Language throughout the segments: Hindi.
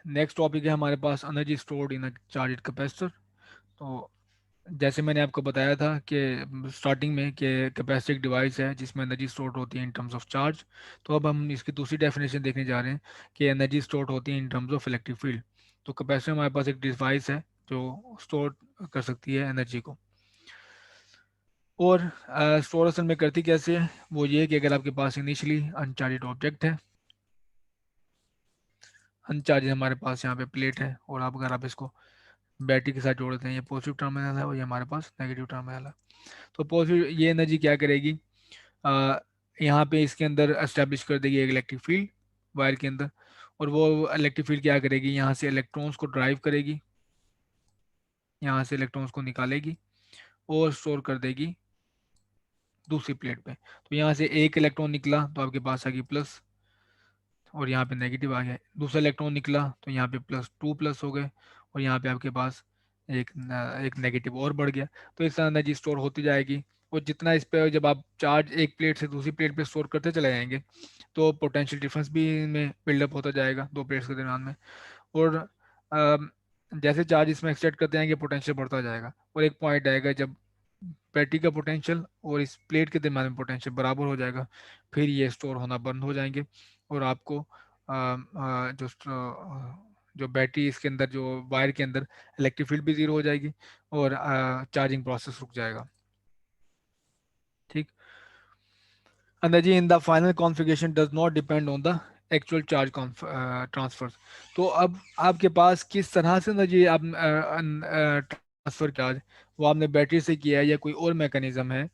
नेक्स्ट टॉपिक है हमारे पास energy stored in a charge capacitor. तो जैसे मैंने आपको बताया था कि स्टार्टिंग में कि कैपेसिटिव डिवाइस है जिसमें एनर्जी स्टोर होती है इन टर्म्स ऑफ चार्ज। तो अब हम इसकी दूसरी डेफिनेशन देखने जा रहे हैं कि एनर्जी स्टोर होती है इन टर्म्स ऑफ इलेक्ट्रिक फील्ड। तो कैपेसिटर हमारे पास एक डिवाइस है जो स्टोर कर सकती है एनर्जी को। और स्टोर असल में करती कैसे है, वो ये कि अगर आपके पास इनिशियली अनचार्ज ऑब्जेक्ट है, अनचार्ज हमारे पास यहाँ पे प्लेट है, और आप अगर आप इसको बैटरी के साथ जोड़ते हैं, ये पॉजिटिव टर्मिनल है और ये हमारे पास नेगेटिव टर्मिनल है। तो पॉजिटिव ये एनर्जी क्या करेगी, आ, यहाँ पे इसके अंदर एस्टेब्लिश कर देगी एक इलेक्ट्रिक फील्ड वायर के अंदर। और वो इलेक्ट्रिक फील्ड क्या करेगी, यहाँ से इलेक्ट्रॉन्स को ड्राइव करेगी, यहाँ से इलेक्ट्रॉन्स को निकालेगी और स्टोर कर देगी दूसरी प्लेट पे। तो यहाँ से एक इलेक्ट्रॉन निकला तो आपके पास आ गई प्लस, और यहाँ पे नेगेटिव आ गया। दूसरा इलेक्ट्रॉन निकला तो यहाँ पे प्लस टू प्लस हो गए, और यहाँ पे आपके पास एक नेगेटिव और बढ़ गया। तो इस तरह एनर्जी स्टोर होती जाएगी। और जितना इस पे जब आप चार्ज एक प्लेट से दूसरी प्लेट पे स्टोर करते चले जाएंगे, तो पोटेंशियल डिफरेंस भी इनमें बिल्डअप होता जाएगा दो प्लेट्स के दरम्यान में। और जैसे चार्ज इसमें एक्सटेंड करते जाएंगे पोटेंशियल बढ़ता जाएगा, और एक पॉइंट आएगा जब बैटरी का पोटेंशियल और इस प्लेट के दरम्यान में पोटेंशियल बराबर हो जाएगा, फिर ये स्टोर होना बंद हो जाएंगे। और आपको जो बैटरी इसके अंदर जो वायर के अंदर इलेक्ट्रिक फील्ड भी जीरो हो जाएगी, और चार्जिंग प्रोसेस रुक जाएगा। ठीक। Energy in the final configuration does not depend on the actual charge transfer. तो अब आपके पास किस तरह से एनर्जी आप ट्रांसफर चार्ज, वो आपने बैटरी से किया है या कोई और मैकेनिज्म है,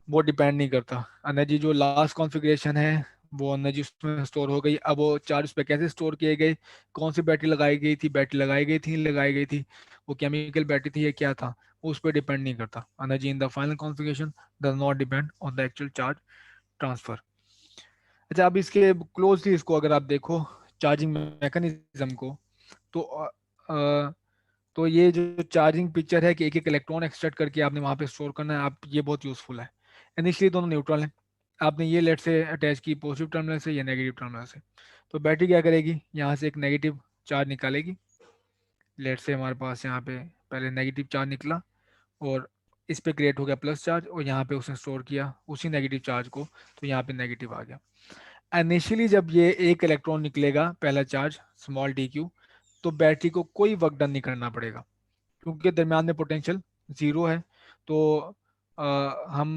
वो डिपेंड नहीं करता। एनर्जी जो लास्ट कॉन्फ़िगरेशन है वो एनर्जी उसमें स्टोर हो गई। अब वो चार्ज उस पर कैसे स्टोर किए गए, कौन सी बैटरी लगाई गई थी, बैटरी लगाई गई थी लगाई गई थी, वो केमिकल बैटरी थी या क्या था, वो उस पर डिपेंड नहीं करता। Energy in the final configuration does not depend on the actual charge transfer. अच्छा, अब इसके क्लोजली इसको अगर आप देखो चार्जिंग मैकेनिज्म को, तो अ, तो ये जो चार्जिंग पिक्चर है कि एक एक इलेक्ट्रॉन एक्सट्रैक्ट करके आपने वहाँ पे स्टोर करना है, आप ये बहुत यूज़फुल है। इनिशियली दोनों न्यूट्रल हैं, आपने ये लेट से अटैच की पॉजिटिव टर्मिनल से या नेगेटिव टर्मिनल से। तो बैटरी क्या करेगी, यहाँ से एक नेगेटिव चार्ज निकालेगी। लेट से हमारे पास यहाँ पे पहले नेगेटिव चार्ज निकला, और इस पे क्रिएट हो गया प्लस चार्ज, और यहाँ पे उसने स्टोर किया उसी नेगेटिव चार्ज को, तो यहाँ पे नेगेटिव आ गया। इनिशियली जब ये एक इलेक्ट्रॉन निकलेगा पहला चार्ज स्मॉल डी क्यू, तो बैटरी को कोई वर्क डन नहीं करना पड़ेगा, क्योंकि दरम्यान में पोटेंशियल ज़ीरो है। तो अ, हम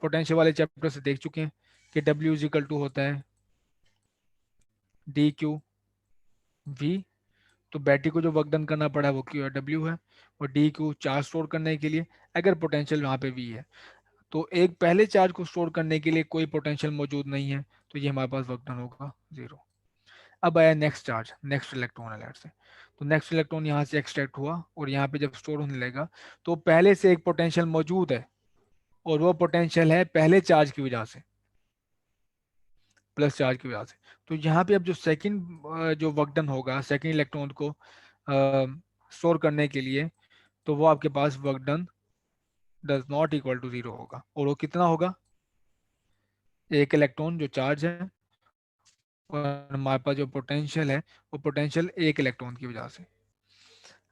पोटेंशियल वाले चैप्टर से देख चुके हैं कि W इज इक्वल टू होता है डी क्यू वी। तो बैटरी को जो वर्क डन करना पड़ा है वो क्यू डब्ल्यू है, और डी क्यू चार्ज स्टोर करने के लिए, अगर पोटेंशियल वहाँ पे वी है। तो एक पहले चार्ज को स्टोर करने के लिए कोई पोटेंशियल मौजूद नहीं है, तो ये हमारे पास वर्क डन होगा जीरो। अब आया next charge, next electron alert से। तो नेक्स्ट इलेक्ट्रॉन यहाँ से एक्सट्रैक्ट हुआ और यहाँ पे जब स्टोर होने लगेगा, तो पहले से एक पोटेंशियल मौजूद है, और वो पोटेंशियल है पहले चार्ज की वजह से, प्लस चार्ज की वजह से। तो यहाँ पे अब जो सेकंड जो वर्क डन होगा सेकंड इलेक्ट्रॉन को स्टोर करने के लिए, तो वो आपके पास work done does not equal to zero होगा। और वो कितना होगा, एक इलेक्ट्रॉन जो चार्ज है, और हमारे पास जो पोटेंशियल है वो पोटेंशियल एक इलेक्ट्रॉन की वजह से।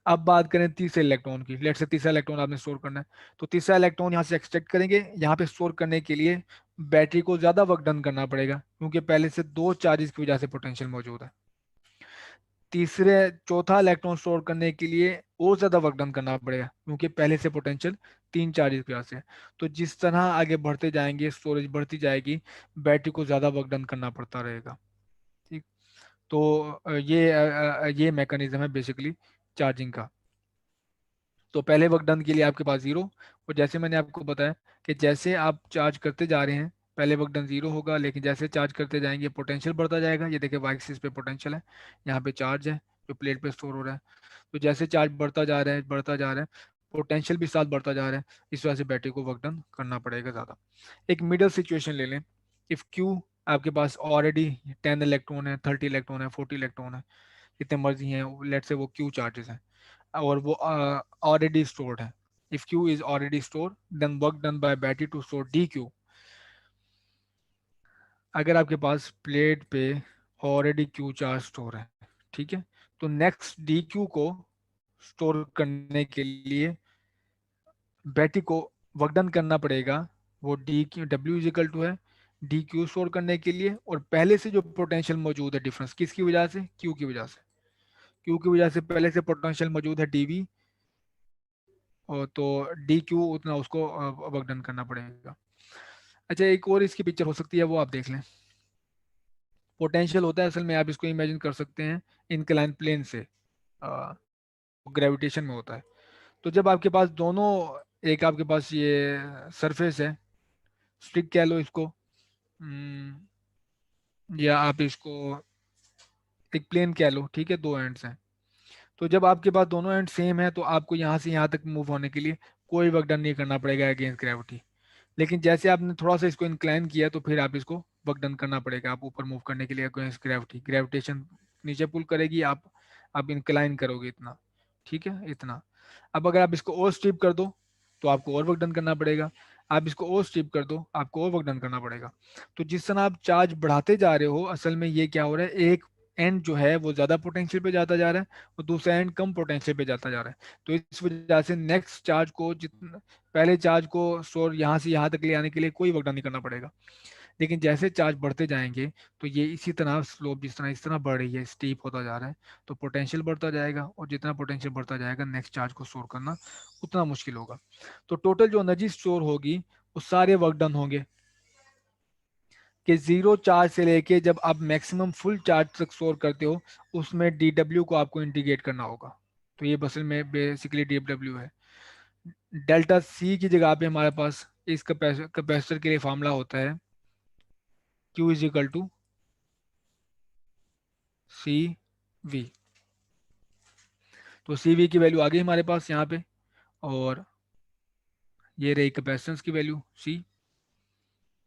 अब बात करें तीसरे इलेक्ट्रॉन की, लेट से तीसरा इलेक्ट्रॉन आपने स्टोर करना है। तो तीसरा इलेक्ट्रॉन यहाँ से एक्सट्रैक्ट करेंगे, यहाँ पे स्टोर करने के लिए बैटरी को ज़्यादा वर्क डन करना पड़ेगा, क्योंकि पहले से दो चार्जेस की वजह से पोटेंशियल मौजूद है। तीसरे चौथा इलेक्ट्रॉन स्टोर करने के लिए और ज़्यादा वर्क डन करना पड़ेगा, क्योंकि पहले से पोटेंशियल तीन चार्जेस की वजह से है। तो जिस तरह आगे बढ़ते जाएंगे स्टोरेज बढ़ती जाएगी, बैटरी को ज़्यादा वर्क डन करना पड़ता रहेगा। ठीक। तो ये मैकेनिज्म है बेसिकली चार्जिंग का। तो पहले वर्क डन के लिए आपके पास जीरो, और जैसे मैंने आपको बताया कि जैसे आप चार्ज करते जा रहे हैं पहले वर्क डन जीरो होगा, लेकिन जैसे चार्ज करते जाएंगे पोटेंशियल बढ़ता जाएगा। ये देखिए वाई एक्सिस पे पोटेंशियल है, यहाँ पे चार्ज है जो प्लेट पे स्टोर हो रहा है। तो जैसे चार्ज बढ़ता जा रहा है बढ़ता जा रहा है, पोटेंशियल भी साथ बढ़ता जा रहा है, इस वजह से बैटरी को वर्क डन करना पड़ेगा ज़्यादा। एक मिडल सिचुएशन ले लें, इफ़ क्यू आपके पास ऑलरेडी 10 इलेक्ट्रॉन है, 30 इलेक्ट्रॉन है, 40 इलेक्ट्रॉन है, जितने मर्जी हैं, लेट से वो क्यू चार्जेस हैं, और वो ऑलरेडी स्टोर्ड है। If Q is already stored then work done by battery to store D Q. अगर आपके पास प्लेट पे ऑलरेडी क्यू चार्ज स्टोर है, ठीक है। तो नेक्स्ट डी क्यू को स्टोर करने के लिए बैटरी को वर्क डन करना पड़ेगा। वो D Q W is equal to है डी क्यू स्टोर करने के लिए, और पहले से जो पोटेंशियल मौजूद है डिफरेंस किसकी वजह से, क्यू की वजह से। क्यू की वजह से पहले से पोटेंशियल मौजूद है डीवी, और तो डी क्यू उतना उसको वर्क डन करना पड़ेगा। अच्छा, एक और इसकी पिक्चर हो सकती है, वो आप देख लें। पोटेंशियल होता है असल में, आप इसको इमेजिन कर सकते हैं इनक्लाइन प्लेन से, ग्रेविटेशन में होता है। तो जब आपके पास दोनों, एक आपके पास ये सरफेस है, स्टिक कह लो इसको, या आप इसको एक प्लेन कह लो, ठीक है, दो एंड्स हैं। तो जब आपके पास दोनों एंड सेम है तो आपको यहाँ से यहाँ तक मूव होने के लिए कोई वर्क डन नहीं करना पड़ेगा अगेंस्ट ग्रेविटी। लेकिन जैसे आपने थोड़ा सा इसको इंक्लाइन किया तो फिर आप इसको वर्क डन करना पड़ेगा, आप ऊपर मूव करने के लिए अगेंस्ट ग्रेविटी, ग्रेविटेशन नीचे पुल करेगी, आप इंक्लाइन करोगे इतना, ठीक है, इतना। अब अगर आप इसको और स्टीप कर दो तो आपको और वर्क डन करना पड़ेगा, आप इसको और स्टीप कर दो आपको और वर्क डन करना पड़ेगा। तो जिस तरह आप चार्ज बढ़ाते जा रहे हो, असल में ये क्या हो रहा है, एक एंड जो है वो ज्यादा पोटेंशियल पे जाता जा रहा है और दूसरा एंड कम पोटेंशियल पे जाता जा रहा है। तो इस वजह से नेक्स्ट चार्ज को जितना, पहले चार्ज को स्टोर यहाँ से यहाँ तक ले आने के लिए कोई वर्क डन नहीं करना पड़ेगा। लेकिन जैसे चार्ज बढ़ते जाएंगे तो ये इसी तरह स्लोप जिस तरह इस तरह बढ़ रही है, स्टीप होता जा रहा है, तो पोटेंशियल बढ़ता जाएगा, और जितना पोटेंशियल बढ़ता जाएगा नेक्स्ट चार्ज को स्टोर करना उतना मुश्किल होगा। तो टोटल जो एनर्जी स्टोर होगी वो सारे वर्क डन होंगे, कि जीरो चार्ज से लेके जब आप मैक्सिमम फुल चार्ज तक स्टोर करते हो, उसमें डी डब्ल्यू को आपको इंटीग्रेट करना होगा। तो ये बस में बेसिकली डी डब्ल्यू है। डेल्टा सी की जगह पे हमारे पास इस कैपेसिटर के लिए फॉर्मूला होता है Q is equal to C V. तो सी वी की वैल्यू आ गई हमारे पास यहाँ पे, और ये रही कैपेसिटेंस की वैल्यू सी।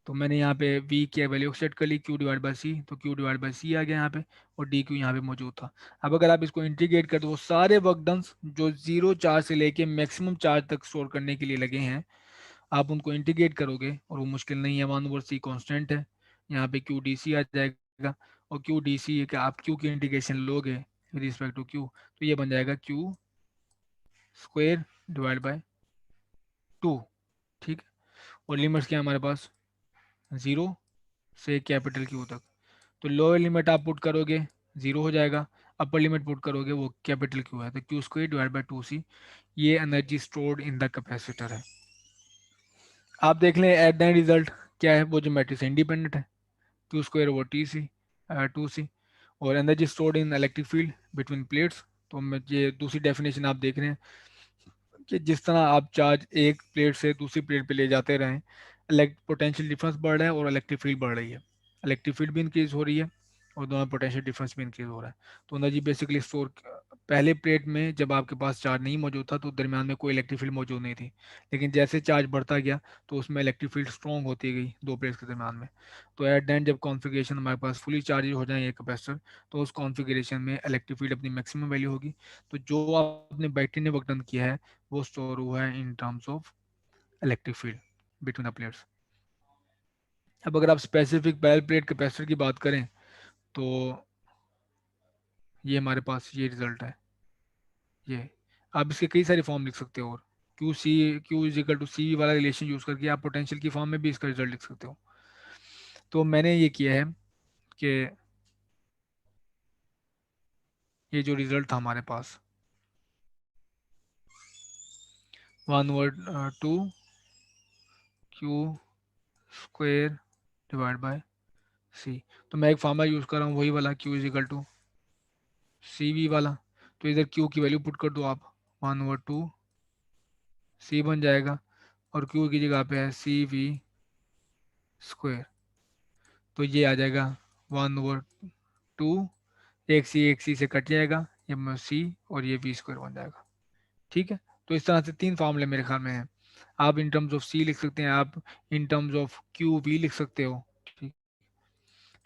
तो मैंने यहाँ पे वी की वैल्यू सेट कर ली क्यू डिवाइड बाई सी, तो क्यू डिवाइड बाई सी आ गया यहाँ पे, और डी क्यू यहाँ पे मौजूद था। अब अगर आप इसको इंटीग्रेट कर दो, वो सारे वर्क डन जो जीरो चार्ज से लेके मैक्सिमम चार्ज तक स्टोर करने के लिए लगे हैं, आप उनको इंटीग्रेट करोगे, और वो मुश्किल नहीं है, 1/c कांस्टेंट है, यहाँ पे क्यू डी सी आ जाएगा। और क्यू डी सी का आप क्यू की इंटीग्रेशन लोगे रिस्पेक्ट टू क्यू, तो ये बन जाएगा क्यू स्क्वेयर डिवाइड बाय 2, ठीक है। और लिमिट्स क्या है हमारे पास, जीरो से कैपिटल क्यू तक। तो लोअर लिमिट आप पुट करोगे जीरो हो जाएगा, अपर लिमिट पुट करोगे वो कैपिटल क्यू है, तो Q square divide by 2c, ये energy stored in the capacitor है। आप देख लें एट द रिजल्ट क्या है, वो जो मैट्रिक्स इंडिपेंडेंट है, Q square over T C 2c। और energy stored in electric field between plates, तो ये दूसरी डेफिनेशन आप देख रहे हैं कि जिस तरह आप चार्ज एक प्लेट से दूसरी प्लेट पे ले जाते रहें, पोटेंशियल डिफरेंस बढ़ रहा है और इलेक्ट्रिक फील्ड बढ़ रही है, इलेक्ट्रिक फील्ड भी इंक्रीज हो रही है और दोनों पोटेंशियल डिफरेंस भी इंक्रीज हो रहा है। तो एनर्जी बेसिकली स्टोर, पहले प्लेट में जब आपके पास चार्ज नहीं मौजूद था तो दरमियान में कोई इलेक्ट्रिक फील्ड मौजूद नहीं थी, लेकिन जैसे चार्ज बढ़ता गया तो उसमें इलेक्ट्रिक फील्ड स्ट्रॉन्ग होती गई दो प्लेट्स के दरमियान में। तो एट द एंड जब कॉन्फ़िगरेशन हमारे पास फुली चार्ज हो जाए ये कैपेसिटर, तो उस कॉन्फ़िगरेशन में इलेक्ट्रिक फील्ड अपनी मैक्सिमम वैल्यू होगी। तो जो आपने बैटरी ने वर्क डन किया है वो स्टोर हुआ है इन terms of electric field between the plates. अब अगर आप स्पेसिफिक पैरेलल प्लेट कैपेसिटर की बात करें तो ये हमारे पास ये रिजल्ट है, ये आप इसके कई सारे फॉर्म लिख सकते हो, और क्यू इज इक्वल टू सी वाला रिलेशन यूज करके आप पोटेंशियल की फॉर्म में भी इसका रिजल्ट लिख सकते हो। तो मैंने ये किया है कि ये जो रिजल्ट था हमारे पास 1/2 क्यू स्क्वेयर डिवाइड बाय सी, तो मैं एक फार्मूला यूज कर रहा हूँ वही वाला Q is equal to C V वाला। तो इधर क्यू की वैल्यू पुट कर दो आप, 1/2 सी बन जाएगा, और क्यू की जगह पे है सी वी स्क्वेयर, तो ये आ जाएगा 1/2, एक सी से कट जाएगा, ये सी और ये वी स्क्वायर बन जाएगा, ठीक है। तो इस तरह से तीन फार्मूले मेरे ख्याल में हैं। आप इन टर्म्स ऑफ सी लिख सकते हैं, आप in terms of Q V लिख सकते हो, ठीक।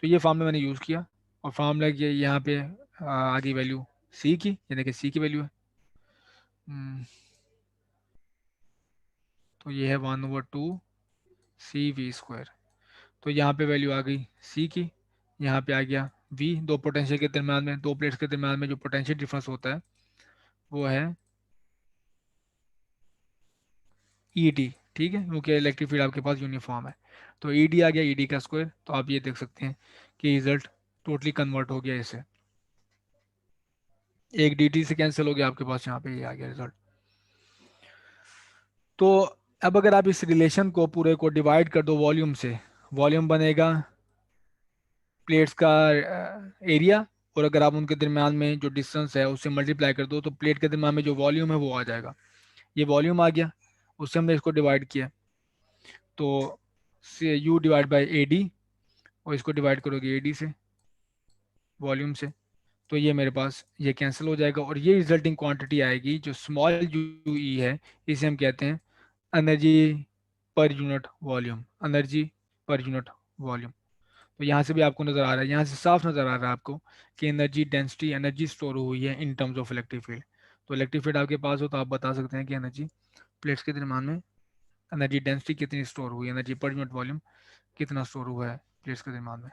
तो ये फार्मूला मैंने यूज़ किया, और फार्मूला की यहाँ पे आ गई वैल्यू सी की, ये देखिए सी की वैल्यू है। हम्म, तो ये है 1/2 सी वी स्क्वायर, तो यहाँ पे वैल्यू आ गई सी की, यहाँ पे आ गया वी, दो पोटेंशियल के दरम्यान में, दो प्लेट्स के दरम्यान में जो पोटेंशियल डिफरेंस होता है वो है ई डी। ठीक है, क्योंकि इलेक्ट्रिक फील्ड आपके पास यूनिफॉर्म है। तो ई डी आ गया, ई डी का स्क्वायर। तो आप ये देख सकते हैं कि रिजल्ट टोटली कन्वर्ट हो गया इसे, एक डी टी से कैंसिल हो गया आपके पास, यहाँ पे ये आ गया रिजल्ट। तो अब अगर आप इस रिलेशन को पूरे को डिवाइड कर दो वॉल्यूम से, वॉल्यूम बनेगा प्लेट्स का एरिया, और अगर आप उनके दरम्यान में जो डिस्टेंस है उससे मल्टीप्लाई कर दो तो प्लेट के दरम्यान में जो वॉल्यूम है वो आ जाएगा। ये वॉल्यूम आ गया, उससे हमने इसको डिवाइड किया, तो से you divide by A D, और इसको डिवाइड करोगे ए डी से, वॉल्यूम से, तो ये मेरे पास ये कैंसिल हो जाएगा, और ये रिजल्टिंग क्वांटिटी आएगी जो स्मॉल यू ई है, इसे हम कहते हैं energy per unit volume, energy per unit volume. तो यहाँ से भी आपको नज़र आ रहा है, यहाँ से साफ नज़र आ रहा है आपको कि एनर्जी डेंसिटी, एनर्जी स्टोर हुई है इन टर्म्स ऑफ इलेक्ट्रिक फील्ड। तो इलेक्ट्रिक फील्ड आपके पास हो तो आप बता सकते हैं कि एनर्जी प्लेट्स के दरम्यान में एनर्जी डेंसिटी कितनी स्टोर हुई है, एनर्जी पर यूनिट वॉल्यूम कितना स्टोर हुआ है प्लेट्स के दरम्यान में।